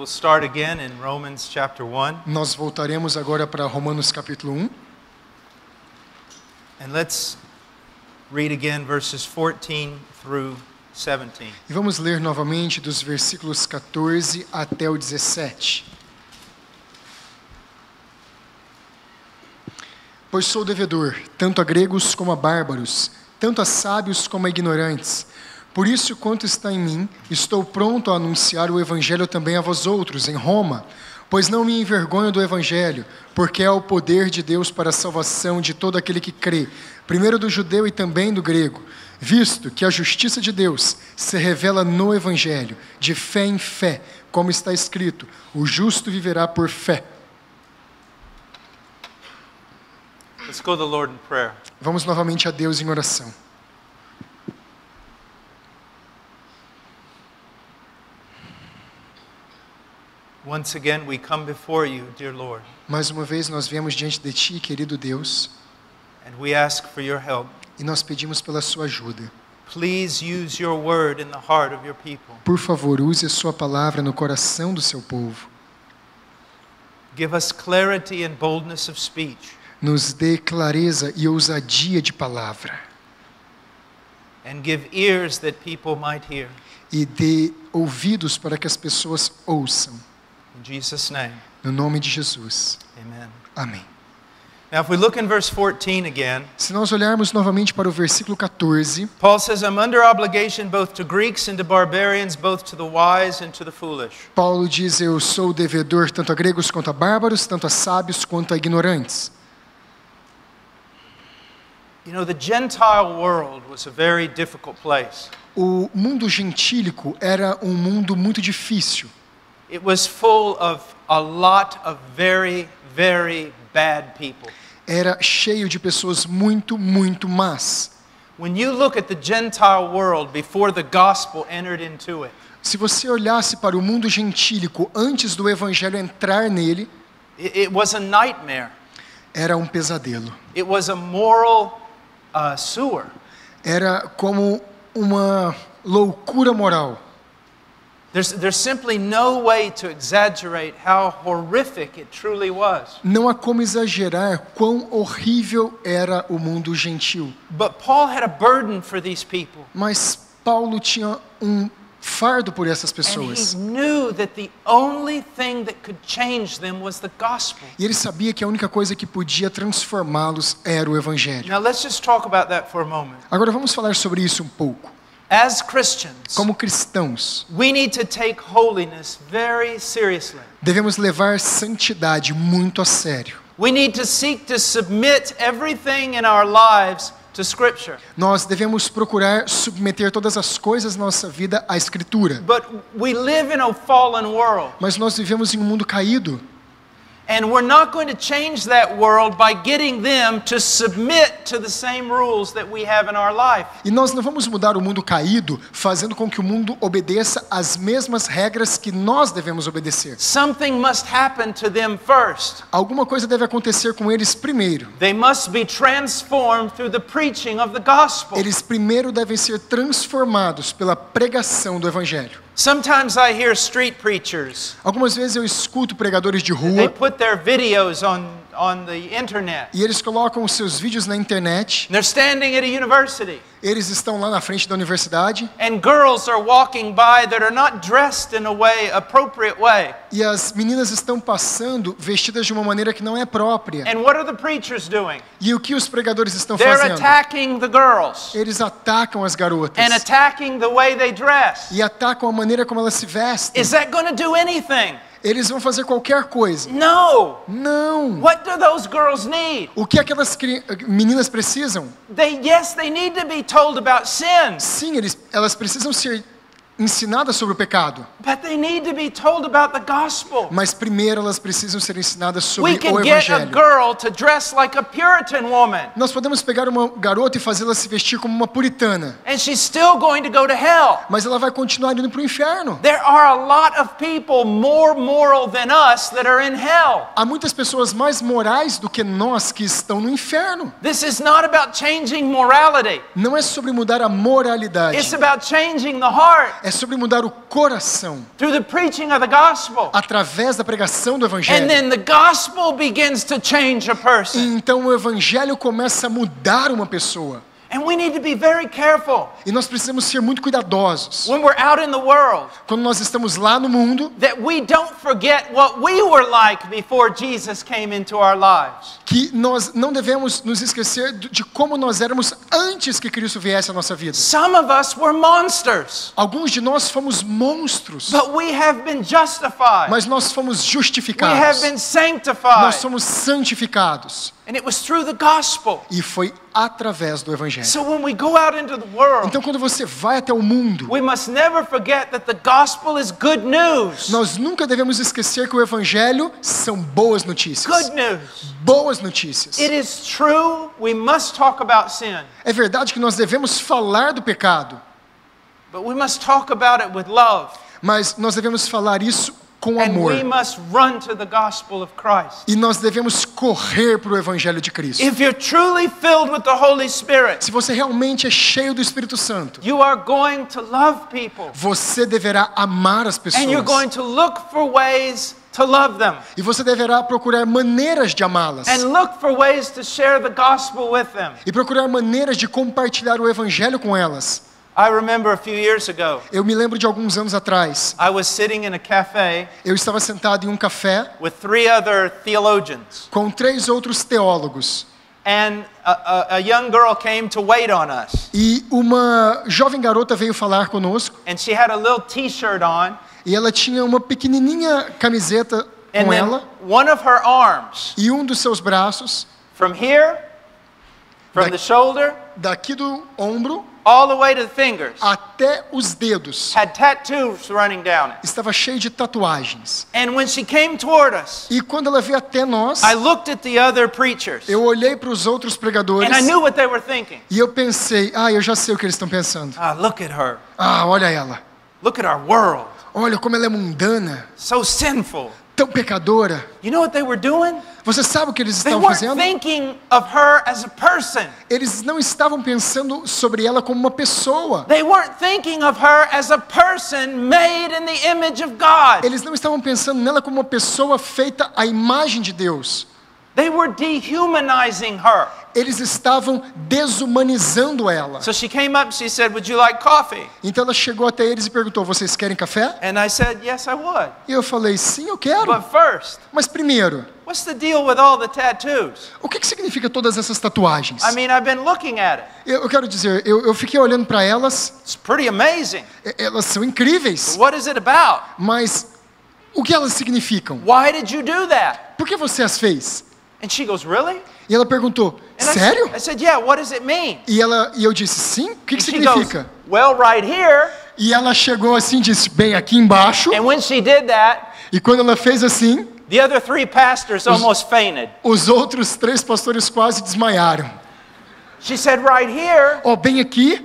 will start again in Romans chapter 1. Nós voltaremos agora para Romanos capítulo 1. And let's read again verses 14 through 17. E vamos ler novamente dos versículos 14 até o 17. Pois sou devedor, tanto a gregos como a bárbaros, tanto a sábios como a ignorantes. Por isso, quanto está em mim, estou pronto a anunciar o evangelho também a vós outros, em Roma, pois não me envergonho do evangelho, porque é o poder de Deus para a salvação de todo aquele que crê, primeiro do judeu e também do grego, visto que a justiça de Deus se revela no evangelho, de fé em fé, como está escrito, o justo viverá por fé. Let's go to the Lord in prayer. Vamos novamente a Deus em oração. Once again we come before you, dear Lord, Mais uma vez nós viemos diante de Ti, querido Deus, and we ask for your help. e nós pedimos pela Sua ajuda. Please use your word in the heart of your people. Por favor, use a Sua palavra no coração do Seu povo. Give us clarity and boldness of speech, Nos dê clareza e ousadia de palavra. and give ears that people might hear. E dê ouvidos para que as pessoas ouçam. In Jesus' name, No nome de Jesus. amen. Amém. Now if we look in verse 14 again, Se nós olharmos novamente para o versículo 14, Paul says, I'm under obligation both to Greeks and to barbarians, both to the wise and to the foolish. Paulo diz, eu sou devedor tanto a gregos quanto a bárbaros, tanto a sábios quanto a ignorantes. You know, the Gentile world was a very difficult place. O mundo gentílico era um mundo muito difícil. It was full of a lot of very, very bad people. Era cheio de pessoas muito, muito más. When you look at the Gentile world before the gospel entered into it, Se você olhasse para o mundo gentílico antes do evangelho entrar nele, it was a nightmare. era um pesadelo. It was a moral sewer. Era como uma loucura moral. There's simply no way to exaggerate how horrific it truly was. Não há como exagerar quão horrível era o mundo gentil. But Paul had a burden for these people. Mas Paulo tinha um fardo por essas And he pessoas. knew that the only thing that could change them was the gospel. E ele sabia que a única coisa que podia transformá-los era o evangelho. Now let's just talk about that for a moment. Agora vamos falar sobre isso um pouco. As Christians, Como cristãos, we need to take holiness very seriously. devemos levar santidade muito a sério. We need to seek to submit everything in our lives to Scripture. Nós devemos procurar submeter todas as coisas da nossa vida à Escritura. But we live in a fallen world, Mas nós vivemos em um mundo caído. and we're not going to change that world by getting them to submit to the same rules that we have in our life. E nós não vamos mudar o mundo caído fazendo com que o mundo obedeça às mesmas regras que nós devemos obedecer. Something must happen to them first. Alguma coisa deve acontecer com eles primeiro. They must be transformed through the preaching of the gospel. Eles primeiro devem ser transformados pela pregação do Evangelho. Sometimes I hear street preachers. Algumas vezes eu escuto pregadores de They rua put their videos on the internet. e eles colocam os seus vídeos na internet. They're standing at a university, Eles estão lá na frente da universidade and girls are walking by that are not dressed in a way, appropriate way. e as meninas estão passando vestidas de uma maneira que não é própria. And what are the preachers doing? E o que os pregadores estão They're fazendo? attacking the girls Eles atacam as garotas and attacking the way they dress. e atacam a maneira como elas se vestem. Is that going to do anything? Eles vão fazer qualquer coisa. No. Não! What do those girls need? O que aquelas meninas precisam? They need to be told about sin, Sim, elas precisam ser ensinadas sobre o pecado. but they need to be told about the gospel. Mas primeiro elas precisam ser ensinadas sobre We o can get a Evangelho. girl to dress like a Puritan woman, Nós podemos pegar uma garota e fazê-la se vestir como uma puritana, and she's still going to go to hell. mas ela vai continuar indo para o inferno. There are a lot of people more moral than us that are in hell. Há muitas pessoas mais morais do que nós que estão no inferno. This is not about changing morality. Não é sobre mudar a moralidade. It's about changing the heart. É sobre mudar o coração through the preaching of the gospel. através da pregação do And evangelho. then the gospel begins to change a E person. então o evangelho começa a mudar uma pessoa. And we need to be very careful E nós precisamos ser muito cuidadosos when we're out in the world quando nós estamos lá no mundo, that we don't forget what we were like before Jesus came into our lives. que nós não devemos nos esquecer de como nós éramos antes que Cristo viesse à nossa vida. Some of us were monsters, Alguns de nós fomos monstros, but we have been justified. mas nós fomos We have justificados. been Nós sanctified. somos santificados. And it was through the gospel. E foi através do evangelho. So when we go out into the world, Então quando você vai até o mundo, we must never forget that the gospel is good news. nós nunca devemos esquecer que o evangelho são boas notícias. Good news. Boas notícias. It is true we must talk about sin, É verdade que nós devemos falar do pecado, but we must talk about it with love. mas nós devemos falar isso com And amor. we must run to the gospel of Christ. E nós devemos correr para o evangelho de Cristo. If you're truly filled with the Holy Spirit, Se você realmente é cheio do Espírito Santo, you are going to love people. você deverá amar as And you're going pessoas. to look for ways to love them. E você deverá procurar maneiras de amá-las. And look for ways to share the gospel with them. E procurar maneiras de compartilhar o evangelho com elas. I remember a few years ago, Eu me lembro de alguns anos atrás. I was sitting in a cafe Eu estava sentado em um café with 3 other theologians. com 3 outros teólogos. And a young girl came to wait on us. E uma jovem garota veio falar conosco. And she had a little t-shirt on. E ela tinha uma pequenininha camiseta And com then ela. one of her arms, E um dos seus braços, from here, from the shoulder, daqui do ombro all the way to the fingers, até os dedos, had tattoos running down it. estava cheio de tatuagens. And when she came toward us, E quando ela veio até nós, I looked at the other preachers. eu olhei para os outros pregadores And I knew what they were thinking. e eu pensei, eu já sei o que eles estão pensando. Ah, look at her. Olha ela. Look at our world. Olha como ela é mundana, So sinful. tão pecadora. You know what they were doing? Você sabe o que eles They estavam weren't fazendo? thinking of her as a person. Eles não estavam pensando sobre ela como uma pessoa. They weren't thinking of her as a person made in the image of God. Eles não estavam pensando nela como uma pessoa feita à imagem de Deus. They were dehumanizing her. Eles estavam desumanizando ela. So she came up and she said, "Would you like coffee?" Então ela chegou até eles e perguntou: vocês querem café? And I said, "Yes, I would." E eu falei: sim, eu quero. But first, Mas primeiro, what's the deal with all the tattoos? o que significa todas essas tatuagens? I mean, I've been looking at it. Eu quero dizer, eu fiquei olhando para elas, It's pretty amazing. elas são incríveis, What is it about? mas o que elas significam? Why did you do that? Por que você as fez? And she goes, "Really?" E ela perguntou: And sério? I said, "Yeah, what does it mean?" E eu disse: sim, o que And she significa? goes, "Well, right here." E ela chegou assim e disse: bem, aqui embaixo. And when she did that, E quando ela fez assim, the other 3 pastors almost fainted. os outros 3 pastores quase desmaiaram. She said, "Right here Bem aqui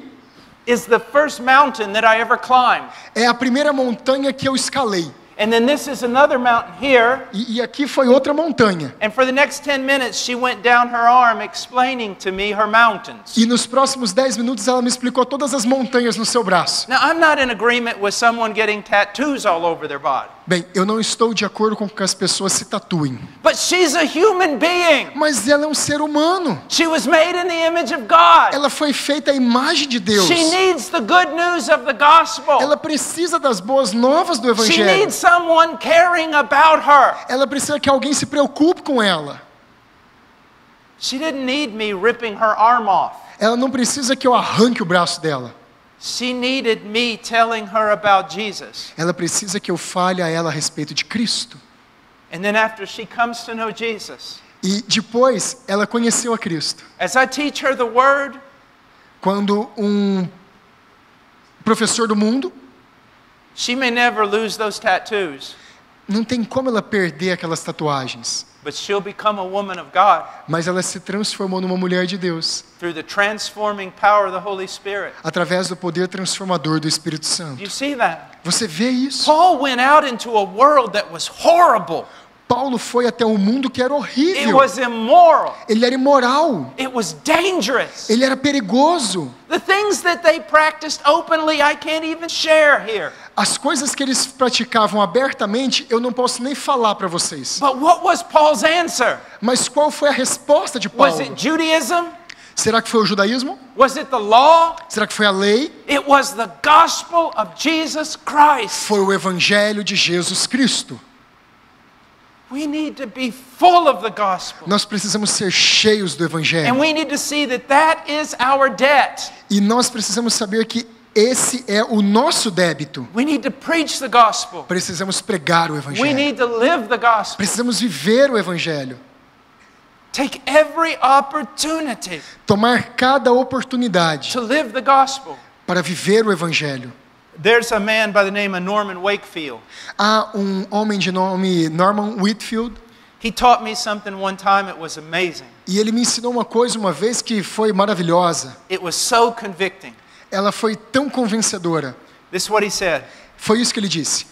is the first mountain that I ever climbed. é a primeira montanha que eu escalei. And then this is another mountain here." E aqui foi outra montanha. And for the next 10 minutes, she went down her arm explaining to me her mountains. E nos próximos 10 minutos ela me explicou todas as montanhas no seu braço. Now, I'm not in agreement with someone getting tattoos all over their body. Bem, eu não estou de acordo com que as pessoas se tatuem. But she's a human being. Mas ela é um ser humano. She was made in the image of God. Ela foi feita à imagem de Deus. She needs the good news of the gospel. Ela precisa das boas novas do She Evangelho. needs someone caring about her. Ela precisa que alguém se preocupe com ela. She didn't need me ripping her arm off. Ela não precisa que eu arranque o braço dela. She needed me telling her about Jesus. Ela precisa que eu fale a ela a respeito de Cristo. And then after she comes to know Jesus, E depois ela conheceu a Cristo. as I teach her the word, Quando um professor do mundo, she may never lose those tattoos, não tem como ela perder aquelas tatuagens. but she'll become a woman of God Mas ela se transformou numa mulher de Deus. through the transforming power of the Holy Spirit. Através do poder transformador do Espírito Do Santo. you see that? Você vê isso? Paul went out into a world that was horrible. Paulo foi até um mundo que era It horrível. was immoral. Ele era imoral. It was dangerous. Ele era perigoso. The things that they practiced openly, I can't even share here. As coisas que eles praticavam abertamente, eu não posso nem falar para vocês. But what was Paul's answer? Mas qual foi a resposta de Was Paulo? it Judaism? Será que foi o judaísmo? Was it the law? Será que foi a lei? It was the gospel of Jesus Christ. Foi o evangelho de Jesus Cristo. We need to be full of the gospel. Nós precisamos ser cheios do And evangelho. we need to see that that is our debt. E nós precisamos saber que esse é o nosso débito. We need to preach the gospel. Precisamos pregar o We evangelho. need to live the gospel. Precisamos viver o evangelho. Take every opportunity Tomar cada oportunidade to live the gospel. para viver o evangelho. There's a man by the name of Norman Wakefield. Há um homem de nome Norman Whitfield, He taught me something one time, it was amazing. e ele me ensinou uma coisa uma vez que foi maravilhosa. It was so convicting. Ela foi tão convencedora. This is what he said. Foi isso que ele disse.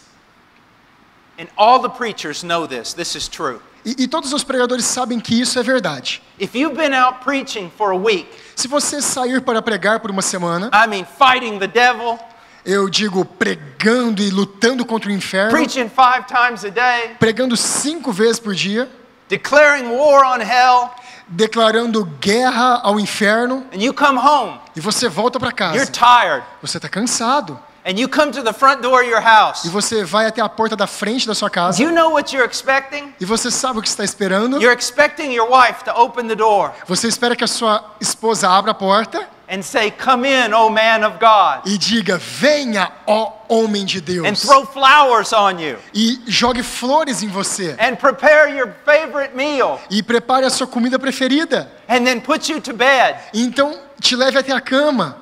And all the preachers know this. This is true. E todos os pregadores sabem que isso é verdade. If you've been out preaching for a week, Se você sair para pregar por uma semana, I mean fighting the devil, eu digo pregando e lutando contra o inferno, preaching 5 times a day, pregando 5 vezes por dia, declaring war on hell, declarando guerra ao inferno, and you come home, e você volta para you're casa. tired, Você está cansado. and you come to the front door of your house. E você vai até a porta da frente da sua casa. Do you know what you're expecting? E você sabe o que está esperando. You're expecting your wife to open the door Você espera que a sua esposa abra a porta and say, "Come in, O man of God," e diga: venha, ó homem de and Deus. throw flowers on you, E jogue flores em você. and prepare your favorite meal, E prepare a sua comida preferida. and then put you to bed. E então te leve até a cama.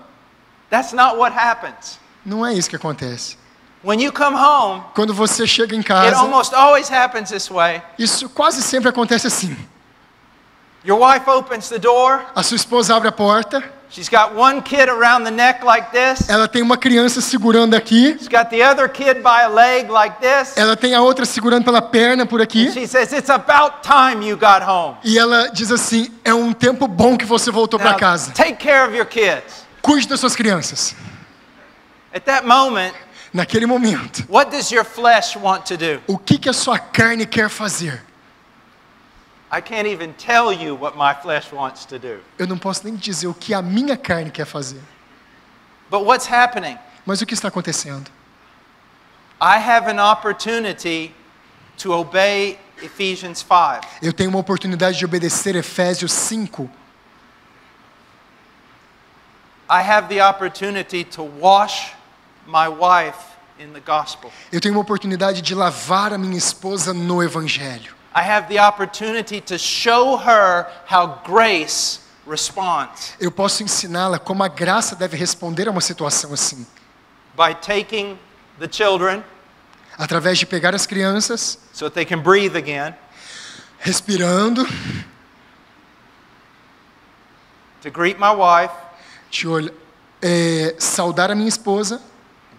That's not what happens. Não é isso que acontece. When you come home, Quando você chega em it casa, almost always happens this way. isso quase sempre acontece assim. Your wife opens the door. A sua esposa abre a porta, She's got one kid around the neck like this. ela tem uma criança segurando aqui, She's got the other kid by a leg like this. ela tem a outra segurando pela perna por aqui, She says, "It's about time you got home. e ela diz assim: é um tempo bom que você voltou para Now, casa. take care of your kids." Cuide das suas crianças. At that moment, Naquele momento, what does your flesh want to do? o que a sua carne quer fazer? I can't even tell you what my flesh wants to do. Eu não posso nem dizer o que a minha carne quer fazer. But what's happening? Mas o que está acontecendo? I have an opportunity to obey Ephesians 5. Eu tenho uma oportunidade de obedecer Efésios 5. I have the opportunity to wash my wife in the gospel. Eu tenho uma oportunidade de lavar a minha esposa no evangelho. I have the opportunity to show her how grace responds Eu posso ensiná-la como a graça deve responder a uma situação assim. by taking the children Através de pegar as crianças, so that they can breathe again, respirando, to greet my wife, saudar a minha esposa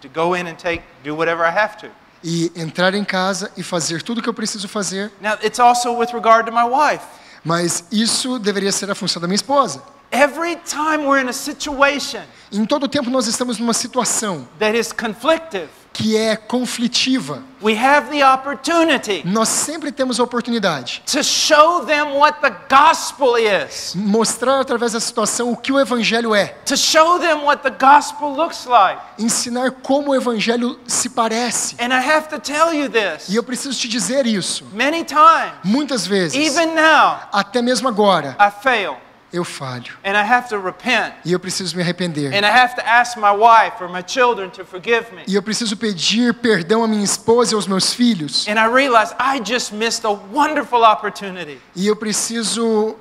to go in and do whatever I have to. e entrar em casa e fazer tudo o que eu preciso fazer. Now, it's also with regard to my wife. Mas isso deveria ser a função da minha esposa. Every time we're in a situation Em todo tempo nós estamos numa situação that is conflictive, que é conflitiva. we have the opportunity Nós sempre temos a oportunidade to show them what the gospel is, de mostrar através da situação o que o evangelho é. to show them what the gospel looks like. Ensinar como o evangelho se parece. And I have to tell you E this, eu preciso te dizer isso. many times, Muitas vezes, even now, até mesmo agora, I fail, eu falho. and I have to repent, E eu preciso me arrepender. and I have to ask my wife or my children to forgive me. E eu preciso pedir perdão à minha esposa e aos meus filhos. And I realize I just missed a wonderful opportunity E eu preciso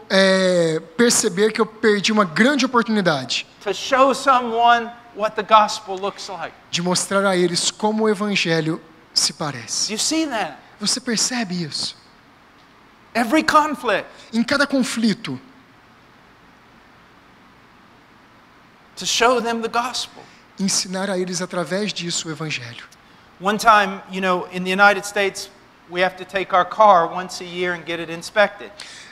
perceber que eu perdi uma grande oportunidade to show someone what the gospel looks like. de mostrar a eles como o evangelho se parece. Do you see that? Você percebe isso? Every conflict, Em cada conflito, to show them the gospel. ensinar a eles através disso o evangelho. One time, in the United States, we have to take our car once a year and get it inspected.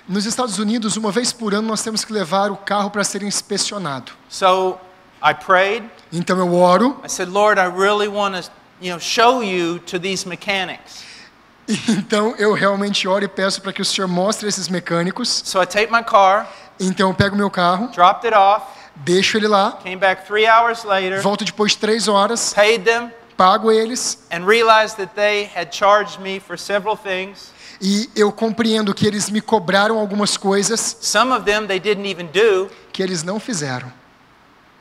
Nos Estados Unidos, uma vez por ano, nós temos que levar o carro para ser inspecionado. So I prayed. Então eu oro. I said, Lord, I really want to, show you to these mechanics. Então eu realmente oro e peço para que o Senhor mostre esses mecânicos. So I take my car, Então eu pego meu carro, dropped it off, deixo ele lá, came back 3 hours later, volto depois de 3 horas, paid them, pago eles and realized that they had charged me for several things. e eu compreendo que eles me cobraram algumas coisas Some of them they didn't even do, que eles não fizeram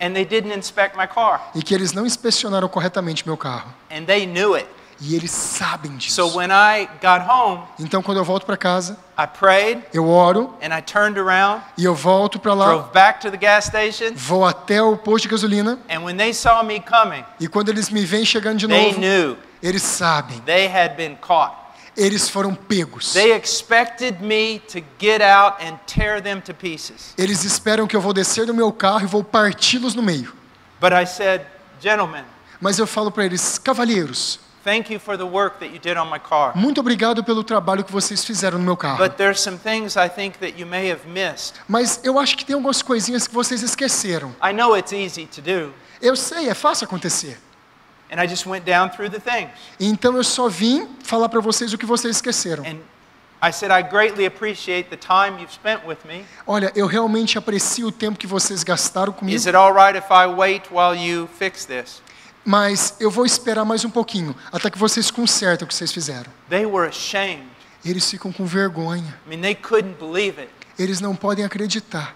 and they didn't inspect my car, e que eles não inspecionaram corretamente meu carro. and they knew it. E eles sabem disso. So when I got home, Então quando eu volto para casa, I prayed, eu oro and I turned around, e eu volto para lá, drove back to the gas station, vou até o posto de gasolina and when they saw me coming, e quando eles me veem chegando de they novo, knew eles sabem. they had been caught. Eles foram pegos. They expected me to get out and tear them to pieces. Eles esperam que eu vou descer do meu carro e vou parti-los no meio. But I said, gentlemen, Mas eu falo para eles, cavalheiros, thank you for the work that you did on my car. muito obrigado pelo trabalho que vocês fizeram no meu carro. But there's some things I think that you may have missed. Mas eu acho que tem algumas coisinhas que vocês esqueceram. I know it's easy to do. Eu sei, é fácil acontecer. And I just went down through the things. Então eu só vim falar para vocês o que vocês esqueceram. And I said, I greatly appreciate the time you've spent with me. Olha, eu realmente aprecio o tempo que vocês gastaram comigo, Is it all right if I wait while you fix this? mas eu vou esperar mais um pouquinho, até que vocês consertem o que vocês fizeram. They were ashamed. Eles ficam com vergonha. I mean, they couldn't believe it. Eles não podem acreditar.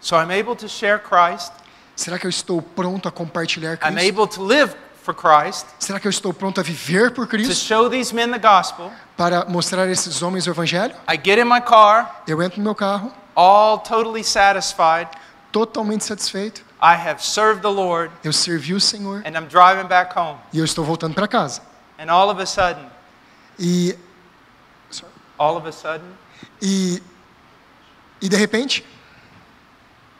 So I'm able to share Christ. Será que eu estou pronto a compartilhar I'm Cristo? able to live for Christ, Será que eu estou pronto a viver por to Cristo? show these men the gospel. Para mostrar a esses homens o Evangelho? I get in my car, Eu entro no meu carro, all totally satisfied. totalmente satisfeito. I have served the Lord, Eu servi o Senhor and I'm driving back home. e eu estou voltando para casa. And all of a sudden, E de repente,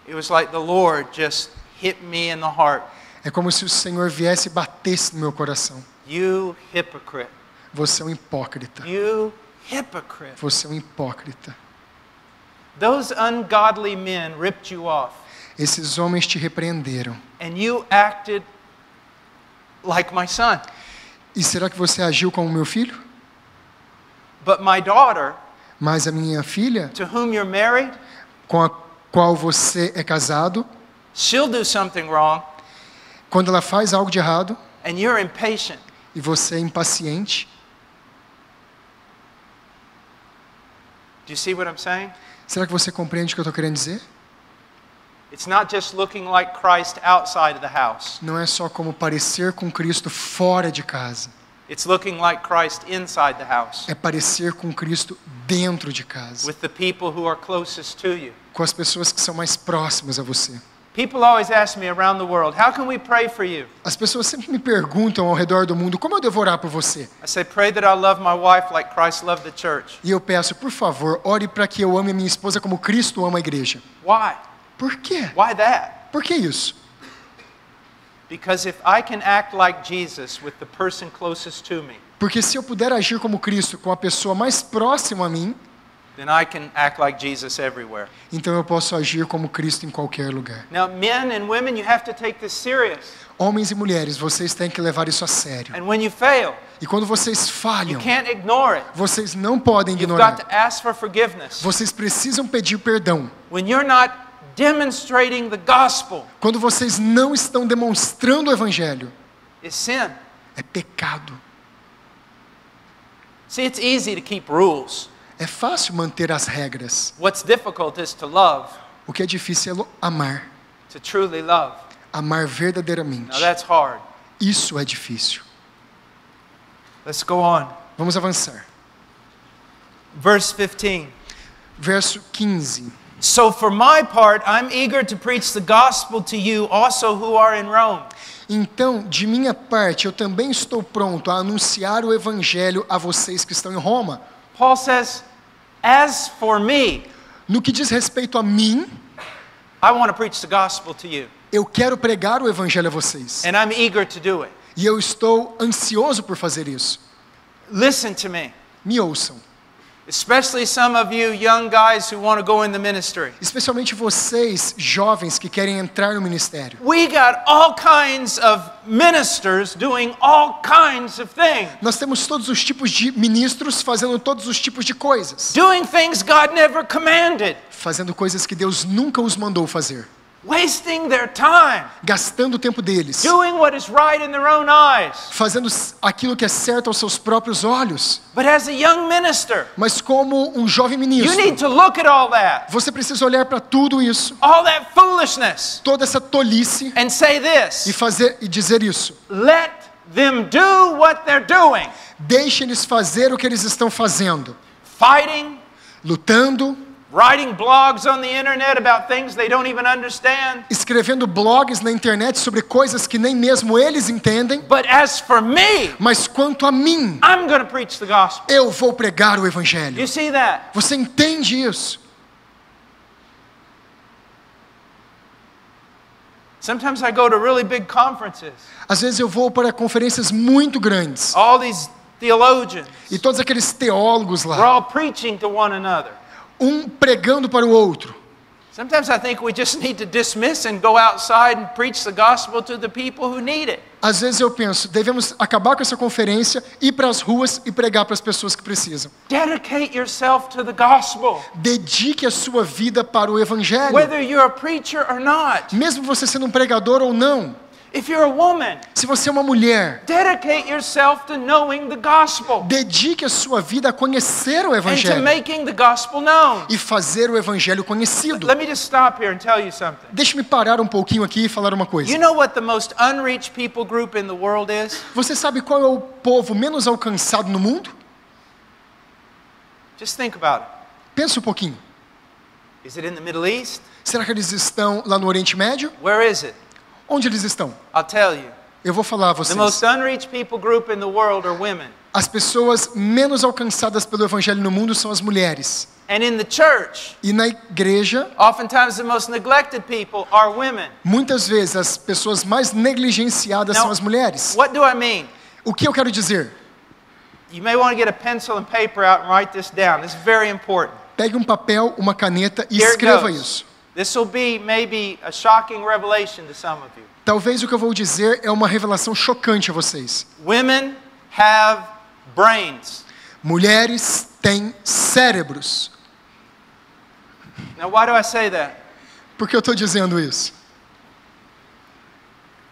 it was like the Lord just hit me in the heart. é como se o Senhor viesse e batesse no meu coração. You hypocrite. Você é um hipócrita. You hypocrite. Você é um hipócrita. Those ungodly men ripped you off, Esses homens te repreenderam. and you acted like my son. E será que você agiu como meu filho? But my daughter, Mas a minha filha, to whom you're married, com a qual você é casado, she'll do something wrong, quando ela faz algo de errado and you're impatient. e você é impaciente, Do you see what I'm saying? será que você compreende o que eu estou querendo dizer? It's not just looking like Christ outside of the house. Não é só como parecer com Cristo fora de casa. It's looking like Christ inside the house, É parecer com Cristo dentro de casa, with the people who are closest to you. com as pessoas que são mais próximas a você. People always ask me around the world, how can we pray for you? As pessoas sempre me perguntam ao redor do mundo, como eu devo orar por você? I say, pray that I love my wife like Christ loved the church. E eu peço, por favor, ore para que eu ame a minha esposa como Cristo ama a igreja. Why? Por quê? Why that? Por que isso? Because if I can act like Jesus with the person closest to me, Porque se eu puder agir como Cristo com a pessoa mais próxima a mim, then I can act like Jesus everywhere. então eu posso agir como Cristo em qualquer lugar. Now, men and women, you have to take this serious. Homens e mulheres, vocês têm que levar isso a sério. And when you fail, E quando vocês you falham, can't ignore it. vocês não podem You've ignorar. got to ask for forgiveness. Vocês precisam pedir perdão. When you're not demonstrating the gospel, Quando vocês não estão demonstrando o Evangelho, it's sin. é pecado. See, it's easy to keep rules. É fácil manter as regras. What's difficult is to love, O que é difícil é amar. to truly love. Amar verdadeiramente. Now that's hard. Isso é difícil. Let's go on. Vamos avançar. Verse 15. Verso 15. So for my part, I'm eager to preach the gospel to you also who are in Rome. Então, de minha parte, eu também estou pronto a anunciar o Evangelho a vocês que estão em Roma. Paul says, as for me, No que diz respeito a mim, I want to preach the gospel to you. Eu quero pregar o evangelho a vocês. and I'm eager to do it. E eu estou ansioso por fazer isso. Listen to me, Me ouçam. especially some of you young guys who want to go in the ministry. Especialmente vocês, jovens que querem entrar no ministério. We got all kinds of ministers doing all kinds of things. Nós temos todos os tipos de ministros fazendo todos os tipos de coisas. Doing things God never commanded. Fazendo coisas que Deus nunca os mandou fazer. Wasting their time. Gastando o tempo deles. Doing what is right in their own eyes. Fazendo aquilo que é certo aos seus próprios olhos. But as a young minister, Mas como um jovem you need ministro, to look at all that. você precisa olhar para tudo isso, All that foolishness. toda essa tolice, And say this. e dizer isso. Let them do what they're doing. Deixe eles fazer o que eles estão fazendo. Fighting, Lutando, writing blogs on the internet about things they don't even understand. escrevendo blogs na internet sobre coisas que nem mesmo eles entendem. But as for me, Mas quanto a mim, I'm going to preach the gospel. eu vou pregar o evangelho. You see that? Você entende isso? Sometimes I go to really big conferences. Às vezes eu vou para conferências muito grandes. All these theologians, E todos aqueles teólogos we're lá, all preaching to one another. um pregando para o outro. Sometimes I think we just need to dismiss and go outside and preach the gospel to the people who need it. Às vezes eu penso, devemos acabar com essa conferência, ir para as ruas e pregar para as pessoas que precisam. Dedicate yourself to the gospel, Dedique a sua vida para o evangelho. whether you're a preacher or not. Mesmo você sendo um pregador ou não. If you're a woman, Se você é uma mulher, dedicate yourself to knowing the gospel dedique a sua vida a conhecer o and to evangelho making the gospel known. e fazer o evangelho conhecido. Let me just stop here and tell you something. Deixe-me parar um pouquinho aqui e falar uma You coisa. know what the most unreached people group in the world is? Você sabe qual é o povo menos alcançado no mundo? Just think about it. Pensa um pouquinho. Is it in the Middle East? Será que eles estão lá no Oriente Médio? Where is it? Onde eles estão? I'll tell you. Eu vou falar a The most vocês. unreached people group in the world are women. As pessoas menos alcançadas pelo evangelho no mundo são as mulheres. And in the church, E na igreja, oftentimes the most neglected people are women. muitas vezes as pessoas mais negligenciadas Now, são as mulheres. What do I mean? O que eu quero dizer? You may want to get a pencil and paper out and write this down. This is very important. Pegue um papel, uma caneta e Here it escreva goes. isso. This will be maybe a shocking revelation to some of you. Talvez o que eu vou dizer é uma revelação chocante a vocês. Women have brains. Mulheres têm cérebros. Now, why do I say that? Por que eu estou dizendo isso?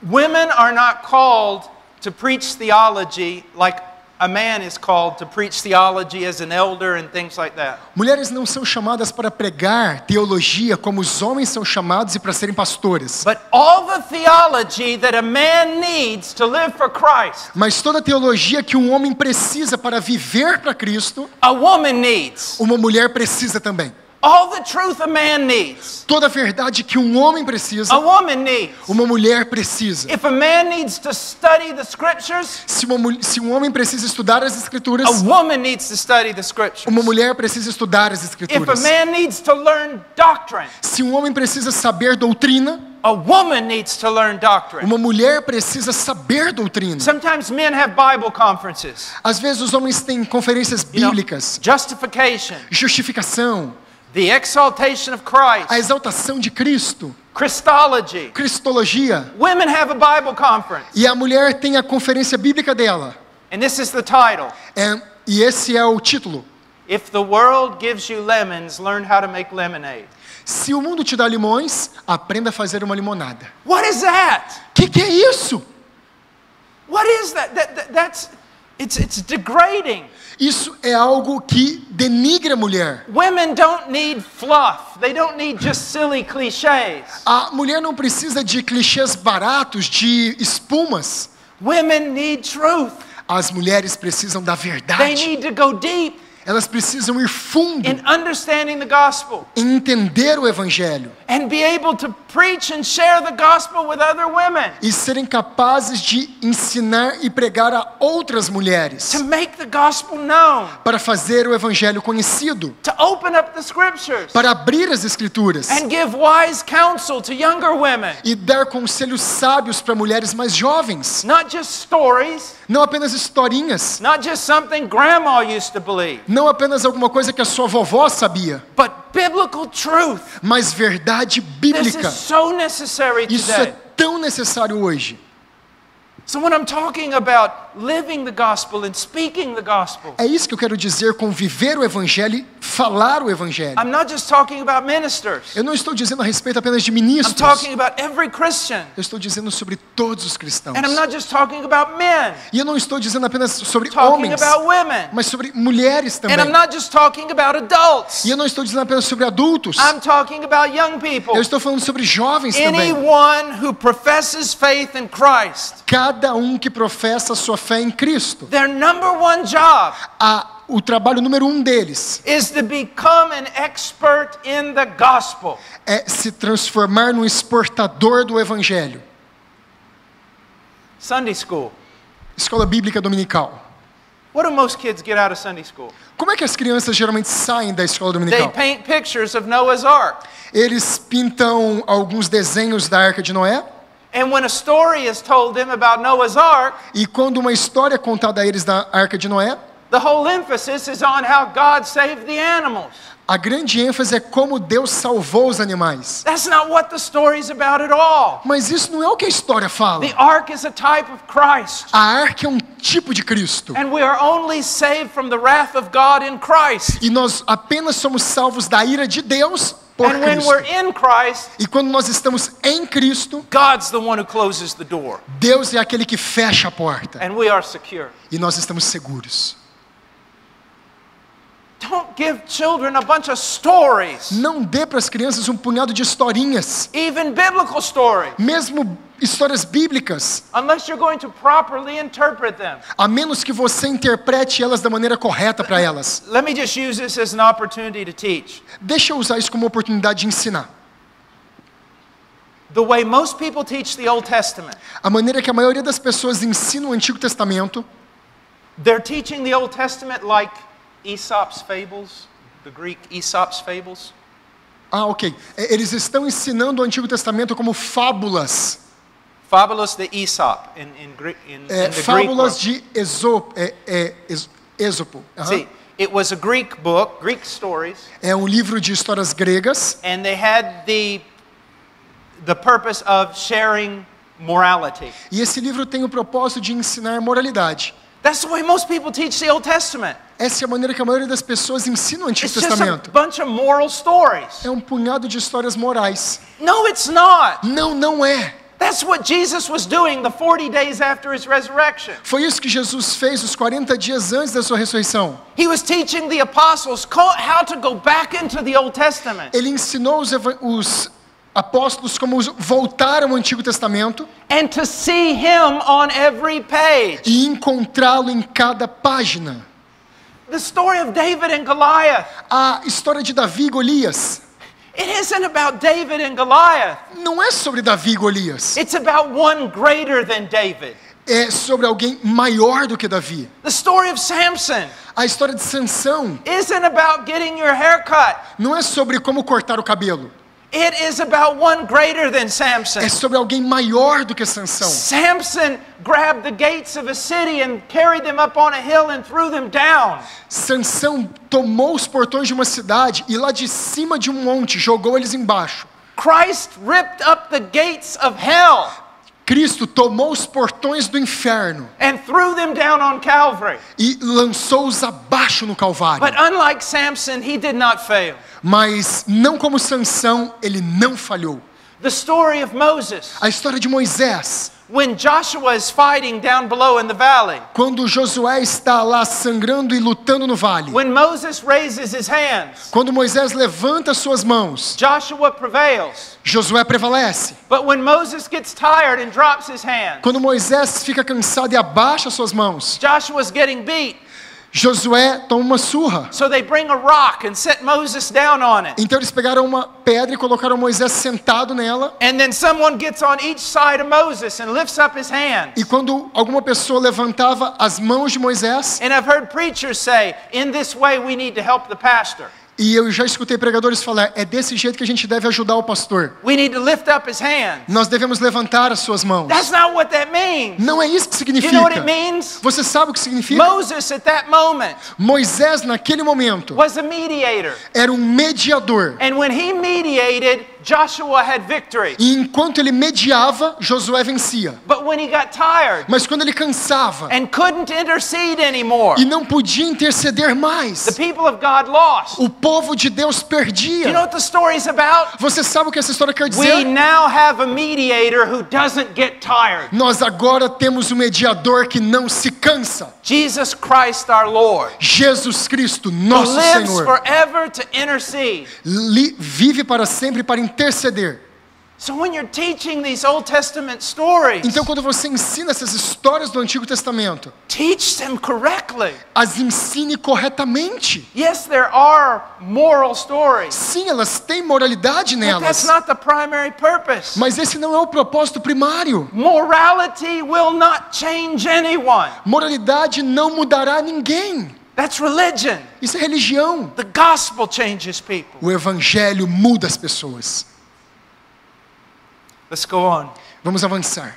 Women are not called to preach theology like a man is called to preach theology as an elder and things like that. Mulheres não são chamadas para pregar teologia como os homens são chamados e para serem pastoras. But all the theology that a man needs to live for Christ, Mas toda a teologia que um homem precisa para viver para Cristo, a woman needs. uma mulher precisa também. All the truth a man needs, Toda a verdade que um homem a precisa, woman needs. uma mulher precisa. If a man needs to study the scriptures, Se um homem precisa estudar as escrituras, a woman needs to study the scriptures. uma mulher precisa estudar as If a escrituras. man needs to learn doctrine, Se um homem precisa saber doutrina, a woman needs to learn doctrine. uma mulher precisa saber doutrina. Sometimes men have Bible conferences. Às vezes os homens têm conferências You know, bíblicas, justification, justificação, the exaltation of a Christ, exaltação de Cristo, Christology. cristologia. Women have a Bible conference. E a mulher tem a conferência bíblica dela. And this is the title. E esse é o título. If the world gives you lemons, learn how to make lemonade. Se o mundo te dá limões, aprenda a fazer uma limonada. What is that? Que é isso? What is that? It's degrading. Isso é algo que denigre a mulher. Women don't need fluff. They don't need just silly cliches. A mulher não precisa de clichês baratos, de espumas. Women need truth. As mulheres precisam da They verdade. need to go deep. Elas precisam ir fundo in understanding the gospel em entender o evangelho and be able to preach and share the gospel with other women. e serem capazes de ensinar e pregar a outras mulheres, To make the gospel known. para fazer o evangelho conhecido, To open up the scriptures. para abrir as escrituras And give wise counsel to younger women. e dar conselhos sábios para mulheres mais jovens, Not just stories, não apenas historinhas, not just something grandma used to believe, não apenas alguma coisa que a sua vovó sabia, but biblical truth. mas verdade This bíblica. is so necessary Isso é today. tão necessário hoje. So when I'm talking about living the gospel and speaking the gospel, É isso que eu quero dizer com viver o evangelho e falar o evangelho. I'm not just talking about ministers. Eu não estou dizendo a respeito apenas de I'm ministros. talking about every Christian. Eu estou dizendo sobre todos os cristãos. And I'm not just talking about men. E eu não estou dizendo apenas sobre Talking homens, about women. mas sobre mulheres And I'm também. not just talking about adults. E eu não estou dizendo apenas sobre adultos. I'm talking about young people. Eu estou falando sobre jovens também. Anyone who professes faith in Christ. Cada um que professa a sua fé em Cristo. Their number one job O trabalho número 1 deles is to become an expert in the gospel. é se transformar num exportador do evangelho. Sunday school. Escola bíblica dominical. What do most kids get out of Sunday school? Como é que as crianças geralmente saem da escola They dominical? paint pictures of Noah's Ark. Eles pintam alguns desenhos da Arca de Noé, And when a story is told them about Noah's Ark, e quando uma história é contada a eles da Arca de Noé, the whole emphasis is on how God saved the animals. a grande ênfase é como Deus salvou os animais. That's not what the story's about at all. Mas isso não é o que a história fala. The ark is a type of Christ. A arca é um tipo de Cristo. And we are only saved from the wrath of God in Christ. E nós apenas somos salvos da ira de Deus por And when Cristo. we're in Christ, E quando nós estamos em Cristo, God's the one who closes the door. Deus é aquele que fecha a porta. And we are secure. E nós estamos seguros. Don't give children a bunch of stories, Não dê para as crianças um punhado de historinhas, even biblical stories, mesmo histórias bíblicas, unless you're going to properly interpret them. a menos que você interprete elas da maneira correta para elas. Let me just use this as an opportunity to teach. Deixa eu usar isso como oportunidade de ensinar. The way most people teach the Old Testament, A maneira que a maioria das pessoas ensinam o Antigo Testamento, they're teaching the Old Testament like Aesop's fables, the Greek Aesop's fables. ok. Eles estão ensinando o Antigo Testamento como fábulas. Fabulous the Aesop in the Greek Fábulas world. de Ésopo. See, it was a Greek book, Greek stories, É um livro de histórias gregas. and they had the purpose of sharing morality. E esse livro tem o propósito de ensinar moralidade. That's the way most people teach the Old Testament. Essa é a maneira que a maioria das pessoas ensina o Antigo It's just a Testamento. bunch of moral stories. É um punhado de histórias morais. No, it's not. Não, não é. That's what Jesus was doing the 40 days after his resurrection. Foi isso que Jesus fez os 40 dias antes da sua ressurreição. He was teaching the apostles how to go back into the Old Testament Ele ensinou os apóstolos como voltaram ao Antigo Testamento and to see him on every page. e encontrá-lo em cada página. The story of David and Goliath. A história de Davi e Golias It isn't about David and Goliath. não é sobre Davi e Golias. It's about one greater than David. É sobre alguém maior do que Davi. The story of Samson A história de Sansão isn't about getting your hair cut. não é sobre como cortar o cabelo. It is about one greater than Samson. É sobre alguém maior do que Sansão. Samson grabbed the gates of a city and carried them up on a hill and threw them down. Sansão tomou os portões de uma cidade e lá de cima de um monte jogou eles embaixo. Christ ripped up the gates of hell Cristo tomou os portões do inferno and threw them down on Calvary. e lançou-os abaixo no Calvário. But unlike Samson, he did not fail. Mas não como Sansão, ele não falhou. The story of Moses, A história de Moisés, when Joshua is fighting down below in the valley, quando Josué está lá sangrando e lutando no vale. when Moses raises his hands, Quando Moisés levanta suas mãos, Joshua prevails. Josué prevalece. But when Moses gets tired and drops his hands, Quando Moisés fica cansado e abaixa suas mãos, Joshua's getting beat. Josué toma uma surra. So they bring a rock and set Moses down on it. Então eles pegaram uma pedra e colocaram Moisés sentado nela. And then someone gets on each side of Moses and lifts up his hands. E quando alguma pessoa levantava as mãos de Moisés, And I've heard preachers say, in this way we need to help the pastor. e eu já escutei pregadores falar, é desse jeito que a gente deve ajudar o pastor. We need to lift up his hands. Nós devemos levantar as suas mãos. That's not what that means. Não é isso que You know what it significa. means? Você sabe o que significa? Moses at that moment Moisés, naquele momento, was a mediator. era um mediador. And when he mediated, Joshua had victory. E enquanto ele mediava, Josué vencia. But when he got tired Mas quando ele cansava and couldn't intercede anymore, e não podia interceder the mais, people of God lost. o povo de Deus You know perdia. what the story's about? Você sabe o que essa história quer We dizer? now have a mediator who doesn't get tired. Nós agora temos um mediador que não se cansa. Jesus Christ our Lord, Jesus Cristo, who nosso lives Senhor, forever to intercede. vive para sempre para interceder. So when you're teaching these Old Testament stories, Então, quando você ensina essas histórias do Antigo Testamento, teach them correctly. as ensine corretamente. Yes, there are moral stories, Sim, elas têm moralidade but that's nelas, not the primary purpose. mas esse não é o propósito primário. Morality will not change anyone. Moralidade não mudará ninguém. That's religion. Isso é religião. The gospel changes people. O evangelho muda as pessoas. Let's go on. Vamos avançar.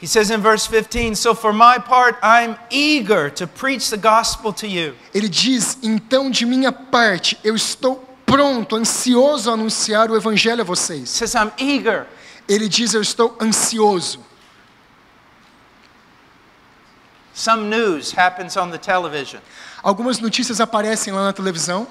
He says in verse 15, so for my part, I'm eager to preach the gospel to you. Ele diz, então de minha parte, eu estou pronto, ansioso a anunciar o evangelho a He vocês. says, I'm eager. Ele diz, eu estou ansioso. Some news happens on the television, Algumas notícias aparecem lá na televisão,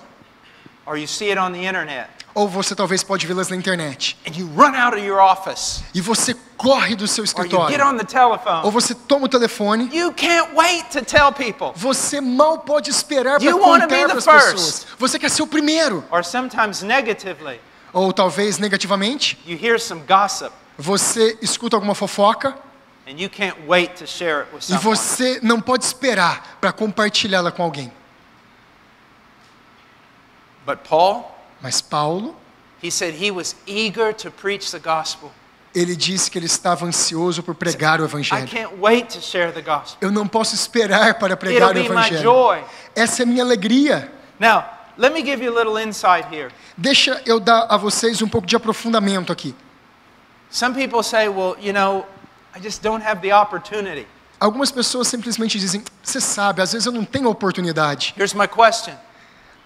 or you see it on the internet, ou você talvez pode vê-las na internet. and you run out of your office, E você corre do seu or you get escritório, on the telephone. ou você toma o telefone. You can't wait to tell people. Você mal pode esperar para You wanna be contar the para as first. pessoas. Você quer ser o primeiro. Or sometimes negatively, Ou talvez negativamente, you hear some gossip, você escuta alguma fofoca and you can't wait to share it with e someone. você não pode esperar para compartilhá-la com alguém. But Paul, Mas Paulo, he said he was eager to preach the gospel. ele disse que ele estava ansioso por pregar o I evangelho. can't wait to share the gospel. Eu não posso esperar para It'll pregar o be my evangelho. joy. Essa é a minha alegria. Now, let me give you a little insight here. Deixa eu dar a vocês um pouco de aprofundamento aqui. Some people say, well, you know, I just don't have the opportunity. Algumas pessoas simplesmente dizem, você sabe, às vezes eu não tenho oportunidade. Here's my question.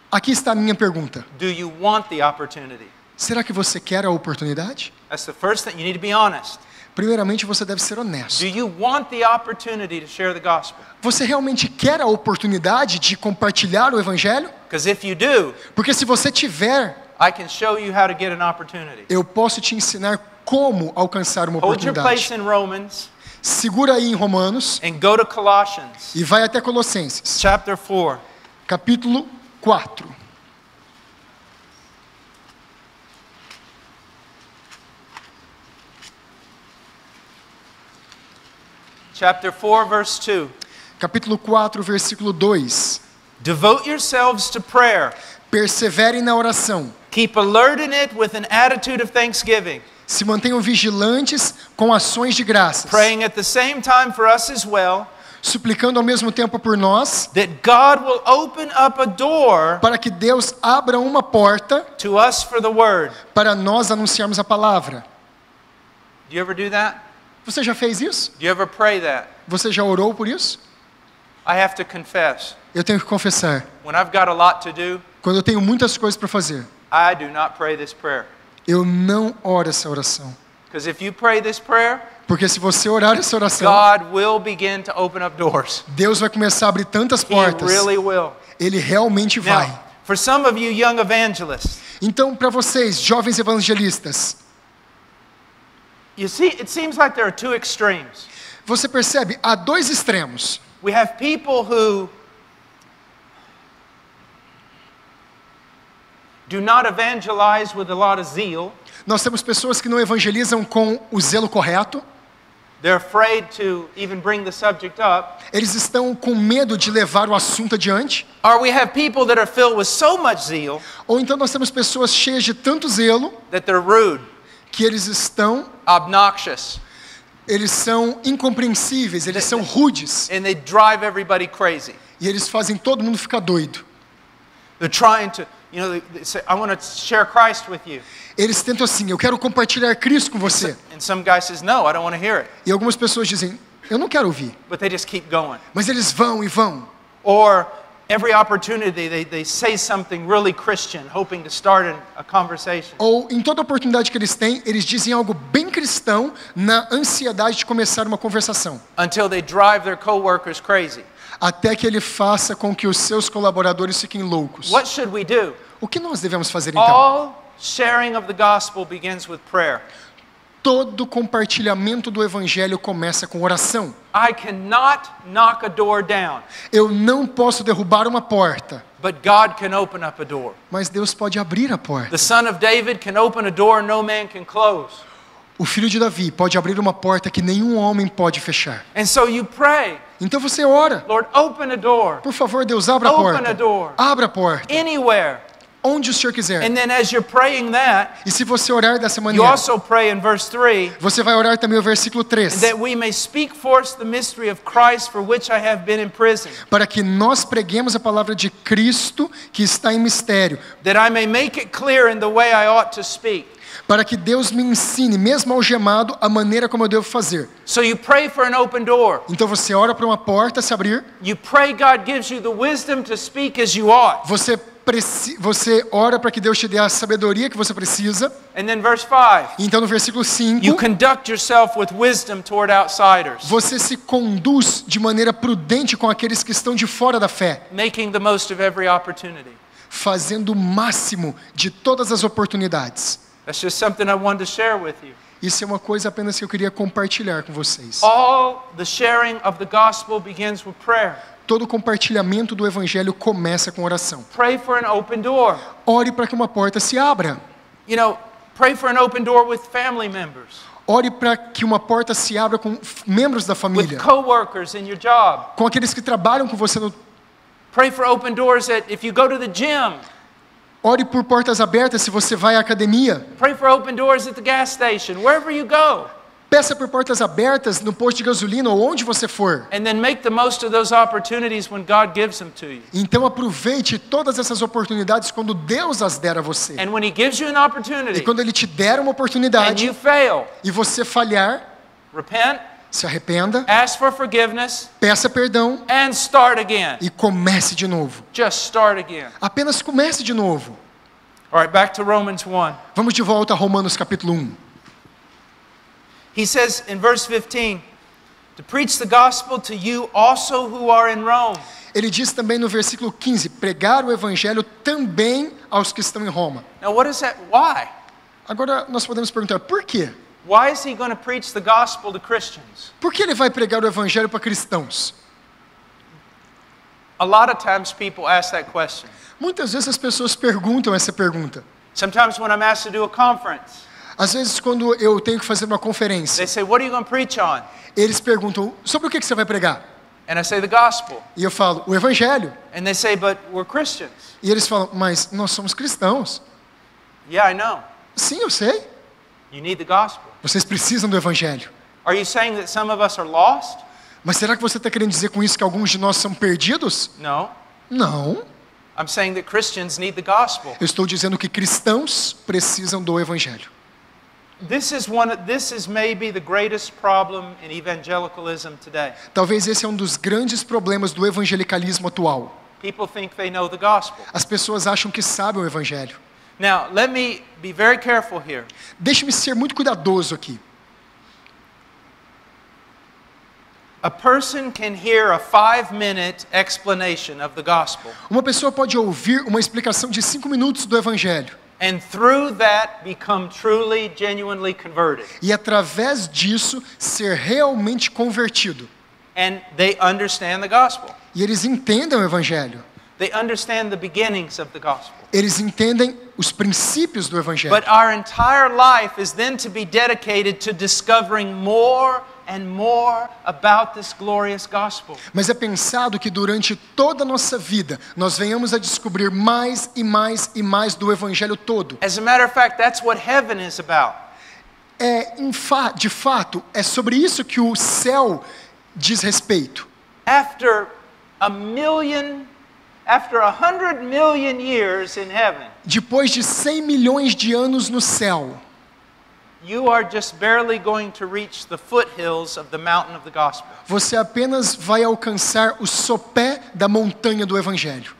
Aqui está a minha pergunta. Do you want the opportunity? Será que você quer a oportunidade? That's the first thing. You need to be honest. Primeiramente, você deve ser honesto. Do you want the opportunity to share the gospel? Você realmente quer a oportunidade de compartilhar o evangelho? Because if you do, Porque se você tiver, I can show you how to get an opportunity. eu posso te ensinar como alcançar uma Hold your place oportunidade. in Romans Segura aí em Romanos and go to Colossians e vai até Colossenses, chapter 4. capítulo 4. Chapter 4, verse 2. Capítulo 4, versículo 2. Devote yourselves to prayer. Perseverem na oração. Keep alert in it with an attitude of thanksgiving, Se mantenham vigilantes com ações de graças. praying at the same time for us as well, Suplicando ao mesmo tempo por nós, that God will open up a door para que Deus abra uma porta to us for the word. para nós anunciarmos a palavra. Do you ever do that? Você já fez isso? Do you ever pray that? Você já orou por isso? I have to confess, Eu tenho que confessar. when I've got a lot to do, Quando eu tenho muitas coisas para fazer, I do not pray this prayer. eu não oro essa oração. Because if you pray this prayer, Porque se você orar essa oração, God will begin to open up doors. Deus vai começar a abrir tantas He portas. really will. Ele realmente vai. Now, for some of you young evangelists, Então, para vocês, jovens evangelistas, you see, it seems like there are two extremes. você percebe, há dois extremos. We have people who do not evangelize with a lot of zeal, Nós temos pessoas que não evangelizam com o zelo correto, They're afraid to even bring the subject up. Eles estão com medo de levar o assunto adiante. Or we have people that are filled with so much zeal Ou então nós temos pessoas cheias de tanto zelo that they're rude, que eles obnoxious, são incompreensíveis, eles são rudes and they drive everybody crazy. e eles fazem todo mundo ficar doido. They're trying to, they say, I want to share Christ with you. Eles tentam assim, eu quero compartilhar Cristo com você. And some guy says, no, I don't want to hear it. E algumas pessoas dizem, eu não quero ouvir. But they just keep going. Mas eles vão e vão. Or every opportunity they say something really Christian, hoping to start a conversation. Ou em toda oportunidade que eles têm, eles dizem algo bem cristão na ansiedade de começar uma conversação. Until they drive their coworkers crazy. Até que ele faça com que os seus colaboradores fiquem loucos. What should we do? O que nós devemos fazer então? All sharing of the gospel begins with prayer. Todo compartilhamento do evangelho começa com oração. I cannot knock a door down, Eu não posso derrubar uma porta, but God can open up a door. mas Deus pode abrir a porta. The son of David can open a door no man can close. O filho de Davi pode abrir uma porta que nenhum homem pode fechar. And so you pray, Então você ora. Lord, open a door Por favor, Deus, abra a Open porta. a door. Abra a porta. anywhere. Onde o Senhor quiser. And then as you're praying that, E se você orar dessa you maneira, also pray in verse 3, você vai orar também o versículo 3. that we may speak forth the mystery of Christ for which I have been imprisoned, Para que nós preguemos a palavra de Cristo que está em mistério. that I may make it clear in the way I ought to speak. Para que Deus me ensine, mesmo algemado, a maneira como eu devo fazer. So you pray for an open door. Então você ora para uma porta se abrir. You pray God gives you the wisdom to speak as you ought. Você ora para que Deus te dê a sabedoria que você precisa. And then verse 5, Então no versículo 5, you conduct yourself with wisdom toward outsiders, você se conduz de maneira prudente com aqueles que estão de fora da fé, making the most of every opportunity. fazendo o máximo de todas as oportunidades. That's just something I wanted to share with you. Isso é uma coisa apenas que eu queria compartilhar com vocês. All the sharing of the gospel begins with prayer. Todo compartilhamento do evangelho começa com oração. Pray for an open door. Ore para que uma porta se abra. Pray for an open door with family members, Ore para que uma porta se abra com membros da with família, coworkers in your job. com aqueles que trabalham com você. Pray for open doors that if you go to the gym. Ore por portas abertas se você vai à academia. Pray for open doors at the gas station, wherever you go. Peça por portas abertas no posto de gasolina ou onde você for. And then make the most of those opportunities when God gives them to you. Então aproveite todas essas oportunidades quando Deus as der a você. And when He gives you an E opportunity quando Ele te der uma and oportunidade you fail, e você falhar, repent, se arrependa, ask for forgiveness, peça perdão and start again. e comece de novo. Just start again. Apenas comece de novo. All right, back to Romans 1. Vamos de volta a Romanos capítulo 1. He says in verse 15, to preach the gospel to you also who are in Rome. Ele diz também no versículo 15, pregar o evangelho também aos que estão em Roma. Now what is that? Why? Agora nós podemos perguntar, por quê? Why is he going to preach the gospel to Christians? Por que ele vai pregar o evangelho para cristãos? A lot of times people ask that question. Muitas vezes as pessoas perguntam essa pergunta. Sometimes when I'm asked to do a conference, Às vezes quando eu tenho que fazer uma conferência, they say, what are you going to preach on? eles perguntam, sobre o que você vai pregar? And I say the gospel. E eu falo, o evangelho. And they say, but we're Christians. E eles falam, mas nós somos cristãos. Yeah, I know. Sim, eu sei. You need the gospel. Vocês precisam do evangelho. Are you saying that some of us are lost? Mas será que você está querendo dizer com isso que alguns de nós são perdidos? No. Não. I'm saying that Christians need the gospel. Eu estou dizendo que cristãos precisam do evangelho. This is maybe the greatest problem in evangelicalism today. Talvez esse é um dos grandes problemas do evangelicalismo atual. People think they know the gospel. As pessoas acham que sabem o evangelho. Now, let me be very careful here. Deixe-me ser muito cuidadoso aqui. A person can hear a 5-minute explanation of the gospel, Uma pessoa pode ouvir uma explicação de 5 minutos do evangelho. and through that become truly, genuinely converted. E através disso ser realmente convertido. And they understand the gospel. E eles entendem o evangelho. They understand the beginnings of the gospel. Eles entendem os princípios do evangelho. But our entire life is then to be dedicated to discovering more and more about this glorious gospel. Mas é pensado que durante toda a nossa vida nós venhamos a descobrir mais e mais e mais do evangelho todo. As a matter of fact, that's what heaven is about. De fato, é sobre isso que o céu diz respeito. After 100 million years in heaven, Depois de 100 milhões de anos no céu, you are just barely going to reach the foothills of the mountain of the gospel. você apenas vai alcançar o sopé da montanha do evangelho.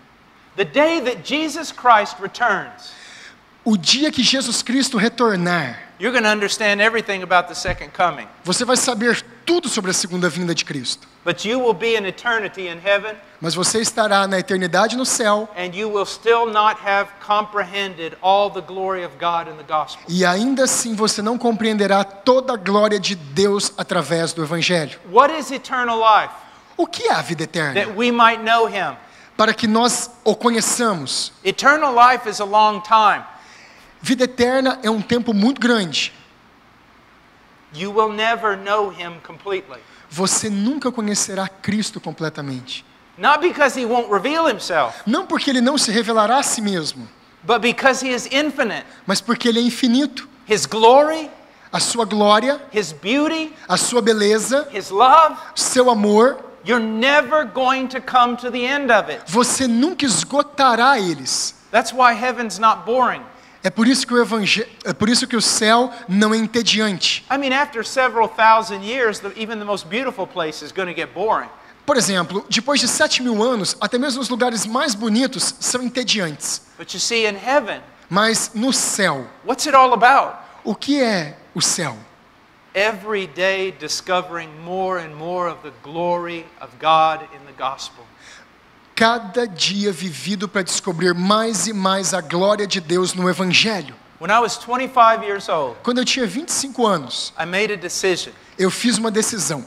The day that Jesus Christ returns, O dia que Jesus Cristo retornar, you're going to understand everything about the second coming. você vai saber tudo sobre a segunda vinda de Cristo. But you will be in eternity in heaven, Mas você estará na eternidade no céu and you will still not have comprehended all the glory of God in the gospel. e ainda assim você não compreenderá toda a glória de Deus através do evangelho. What is eternal life? O que é a vida That eterna? we might know Him. Para que nós o conheçamos. Eternal life is a long time. Vida eterna é um tempo muito grande. You will never know Him completely. Você nunca conhecerá Cristo completamente. Not because He won't reveal Himself, Não porque Ele não se revelará a si mesmo, but because He is infinite. mas porque Ele é infinito. His glory, A sua glória, His beauty, a sua beleza, His love, seu amor, you're never going to come to the end of it. você nunca esgotará eles. That's why heaven's not boring. É por isso que o céu não é entediante. I mean, after several thousand years, even the most beautiful place is going to get boring. Por exemplo, depois de 7.000 anos, até mesmo os lugares mais bonitos são entediantes. But you see, in heaven, Mas no céu, what's it all about? o que é o céu? Every day discovering more and more of the glory of God in the gospel. Cada dia vivido para descobrir mais e mais a glória de Deus no evangelho. When I was 25 years old, Quando eu tinha 25 anos, I made a decision. eu fiz uma decisão.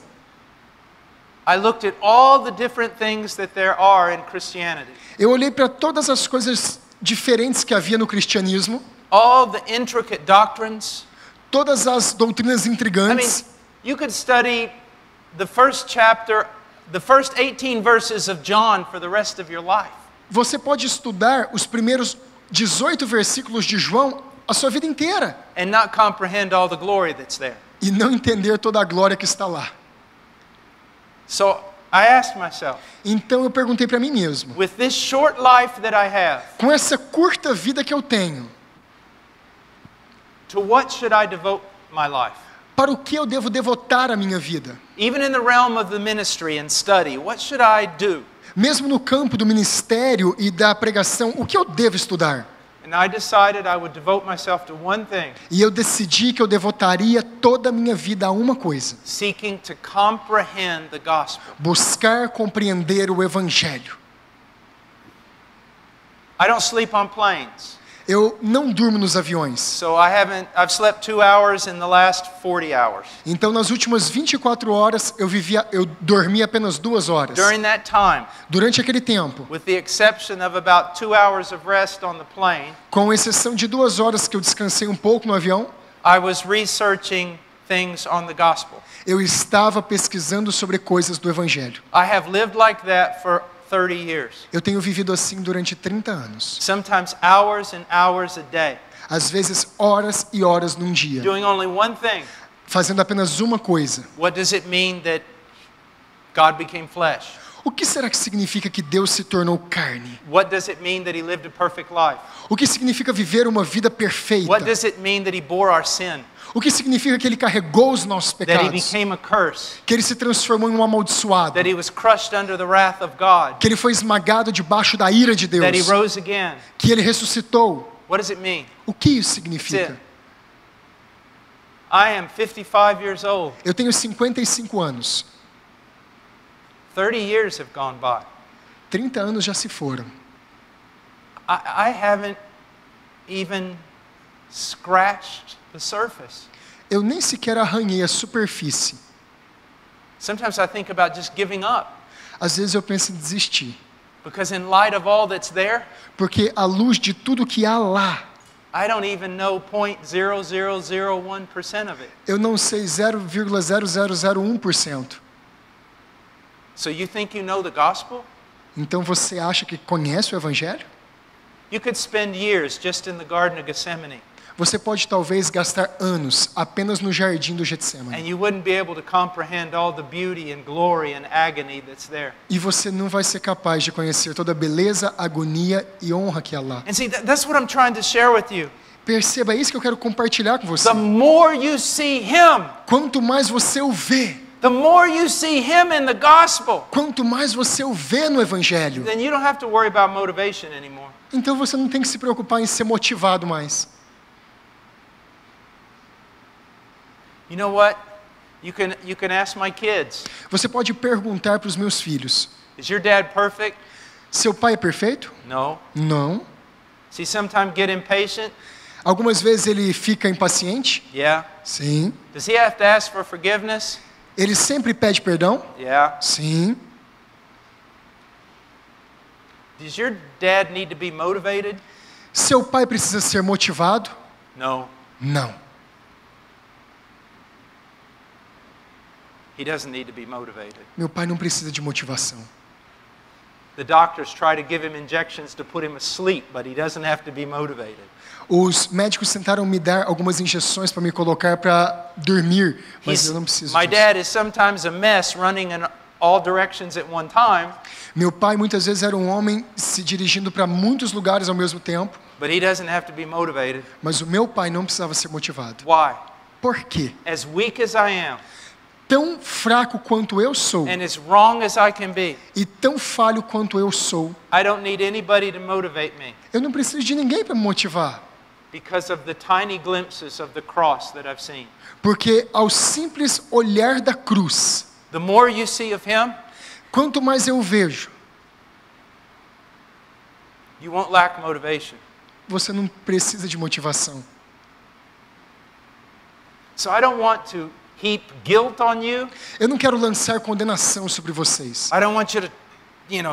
I looked at all the different things that there are in Christianity. Eu olhei para todas as coisas diferentes que havia no cristianismo, All the intricate doctrines. todas as doutrinas I mean, intrigantes. you could study the first 18 verses of John for the rest of your life. Você pode estudar os primeiros 18 versículos de João a sua vida inteira And not comprehend all the glory that's there. e não entender toda a glória que está lá. So I asked myself, Então eu perguntei para mim mesmo, with this short life that I have, com essa curta vida que eu tenho, to what should I devote my life? para o que eu devo devotar a minha vida? Even in the realm of the ministry and study, what should I do? Mesmo no campo do ministério e da pregação, o que eu devo estudar? And I decided I would devote myself to one thing, E eu decidi que eu devotaria toda a minha vida a uma coisa: seeking to comprehend the gospel. buscar compreender o evangelho. I don't sleep on planes. Eu não durmo nos aviões. So I've slept 2 hours in the last 40 hours. Então nas últimas 24 horas eu dormi apenas 2 horas. During that time, Durante aquele tempo, with the exception of about 2 hours of rest on the plane, com exceção de 2 horas que eu descansei um pouco no avião, I was researching things on the gospel. eu estava pesquisando sobre coisas do evangelho. I have lived like that for 30 years. Eu tenho vivido assim durante 30 anos. Sometimes hours and hours a day, Às vezes horas e horas num dia, doing only one thing. fazendo apenas uma coisa. What does it mean that God became flesh? O que será que significa que Deus se tornou carne? What does it mean that He lived a perfect life? O que significa viver uma vida perfeita? What does it mean that He bore our sin? O que significa que Ele carregou os nossos That He pecados? became a curse? Que Ele se transformou em um amaldiçoado? That He was crushed under the wrath of God? Que Ele foi esmagado debaixo da ira de That He Deus? rose again? Que Ele ressuscitou? What does it mean? O que isso That's significa? it. I am 55 years old. Eu tenho 55 anos. 30 years have gone by. 30 anos já se foram. I haven't even scratched the surface. Eu nem sequer arranhei a superfície. Sometimes I think about just giving up. Às vezes eu penso em desistir. Because in light of all that's there, Porque à luz de tudo que há lá, I don't even know 0.0001% of it. Eu não sei 0,0001%. So you think you know the gospel? Então você acha que conhece o Evangelho? You could spend years just in the Garden of Gethsemane, Você pode talvez gastar anos apenas no jardim do and Getsemane. you wouldn't be able to comprehend all the beauty and glory and agony that's there. E você não vai ser capaz de conhecer toda a beleza, agonia e honra que há lá. And see, that's what I'm trying to share with you. Perceba, é isso que eu quero compartilhar com você. The more you see Him, Quanto mais você o vê, the more you see Him in the gospel, quanto mais você o vê no Evangelho, then you don't have to worry about motivation anymore. então você não tem que se preocupar em ser motivado mais. You know what? You can ask my kids, Você pode perguntar para os meus filhos: is your dad perfect? seu pai é perfeito? No. Não. Does he sometimes get impatient? Algumas vezes ele fica impaciente? Yeah. Sim. Does he have to ask for forgiveness? Ele sempre pede perdão? Yeah. Sim. Does your dad need to be motivated? Seu pai precisa ser motivado? No. Não. He doesn't need to be motivated. Meu pai não precisa de motivação. The doctors try to give him injections to put him asleep, but he doesn't have to be motivated. Os médicos tentaram me dar algumas injeções para me colocar para dormir, mas eu não preciso My disso. dad is sometimes a mess running in all directions at one time, Meu pai muitas vezes era um homem se dirigindo para muitos lugares ao mesmo tempo, but he doesn't have to be motivated. mas o meu pai não precisava ser motivado. Why? Por quê? As weak as I am, Tão fraco quanto eu sou and as wrong as I can be, e tão falho quanto eu sou, I don't need anybody to motivate me eu não preciso de ninguém para me motivar, because of the tiny glimpses of the cross that I've seen. porque ao simples olhar da cruz, The more you see of Him, quanto mais eu vejo, you won't lack motivation. você não precisa de motivação. So I don't want to heap guilt on you. Eu não quero lançar condenação sobre vocês. I don't want you to,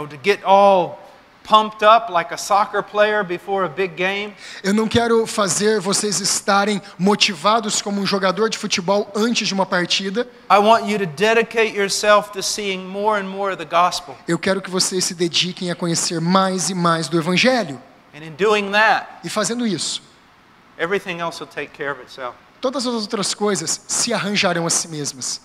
to get all pumped up like a soccer player before a big game. Eu não quero fazer vocês estarem motivados como um jogador de futebol antes de uma partida. I want you to dedicate yourself to seeing more and more of the gospel. Eu quero que vocês se dediquem a conhecer mais e mais do Evangelho. And in doing that, E fazendo isso, everything else will take care of itself. todas as outras coisas se arranjarão a si mesmas.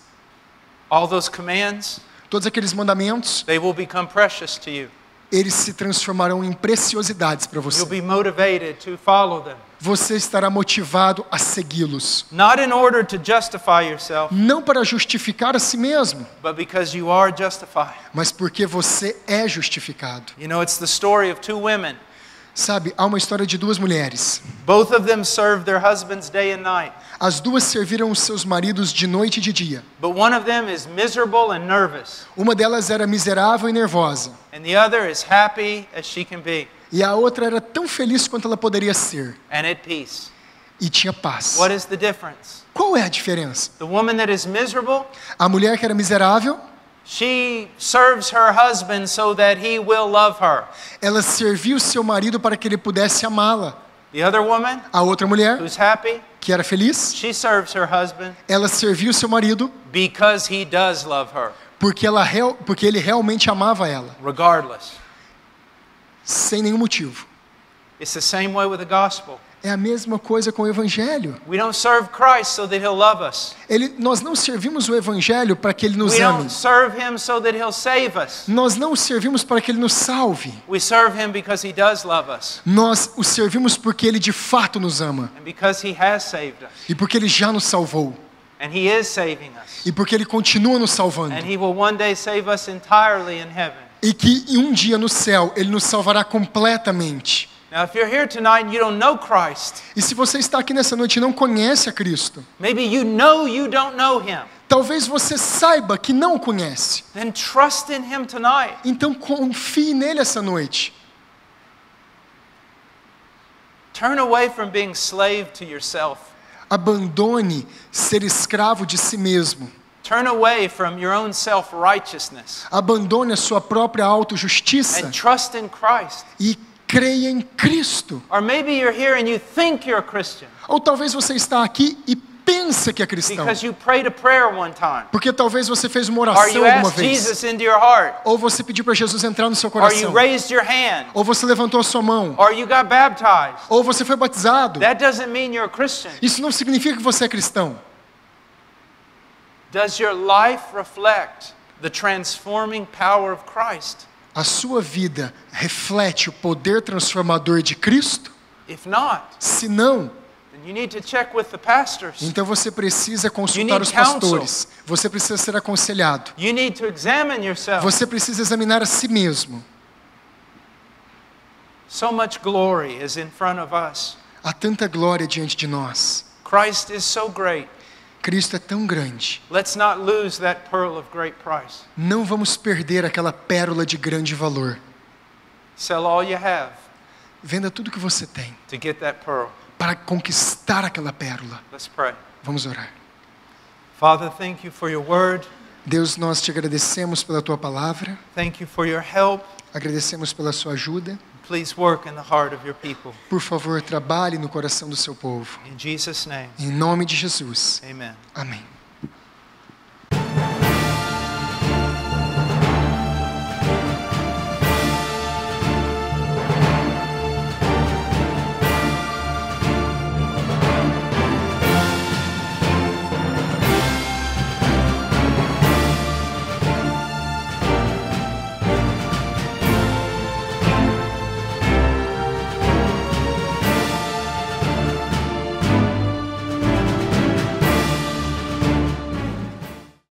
All those commands, Todos aqueles mandamentos, they will become precious to you. eles se transformarão em preciosidades para você. You'll be motivated to follow them. Você estará motivado a segui-los. Not in order to justify yourself, Não para justificar a si mesmo, but because you are justified. mas porque você é justificado. It's the story of two women. Sabe, há uma história de duas mulheres. Both of them served their husbands day and night. As duas serviram os seus maridos de noite e de dia. But one of them is miserable and nervous, Uma delas era miserável e nervosa, and the other is happy as she can be e a outra era tão feliz quanto ela poderia ser, and at peace. e tinha paz. What is the difference? Qual é a diferença? The woman that is miserable, A mulher que era miserável, she serves her husband so that he will love her. ela serviu seu marido para que ele pudesse amá-la. The other woman, A outra mulher, who's happy, que era feliz, she serves her husband ela serviu seu marido because he does love her, porque ele realmente amava ela, regardless. sem nenhum motivo. It's the same way with the gospel. É a mesma coisa com o Evangelho. We don't serve Christ so that he'll love us. Nós não servimos o Evangelho para que ele nos We ame. don't serve him so that he'll save us. Nós não o servimos para que ele nos salve. We serve him because he does love us Nós o servimos porque ele de fato nos ama. and because he has saved us. E porque ele já nos salvou. And he is saving us. E porque ele continua nos salvando. And he will one day save us entirely in heaven. E que um dia no céu ele nos salvará completamente. Now, if you're here tonight and you don't know Christ, E se você está aqui nessa noite e não conhece a Cristo, maybe you don't know him, talvez você saiba que não o conhece. then trust in him tonight. Então confie nele essa noite. Turn away from being slave to yourself. Abandone ser escravo de si mesmo. Turn away from your own self-righteousness Abandone a sua própria autojustiça and trust in Christ. e creia em Cristo. Or maybe you're here and you think you're a Christian Ou talvez você está aqui e pensa que é cristão. because you prayed a prayer one time. Porque talvez você fez uma Or oração you alguma asked vez. Jesus into your heart. Ou você pediu para Jesus entrar no seu Or you coração. raised your hand. Ou você levantou a sua mão. Or you got baptized. Ou você foi batizado. That doesn't mean you're a Christian. Isso não significa que você é cristão. Does your life reflect the transforming power of Christ? A sua vida reflete o poder transformador de Cristo? If not, Se não, then you need to check with the pastors. então você precisa You consultar need os pastores. Você precisa ser aconselhado. You need to examine yourself. Você precisa examinar a si mesmo. So much glory is in front of us. Há tanta glória diante de nós. Christ is so great. Cristo é tão grande. Let's not lose that pearl of great price. Não vamos perder aquela pérola de grande valor. Sell all you have Venda tudo que você tem to get that pearl. para conquistar aquela pérola. Let's pray. Vamos orar. Father, thank you for your word. Deus, nós te agradecemos pela tua palavra. Thank you for your help. Agradecemos pela sua ajuda. Please work in the heart of your people. Por favor, trabalhe no coração do seu povo. In Jesus' name, Em nome de Jesus. amen. Amém.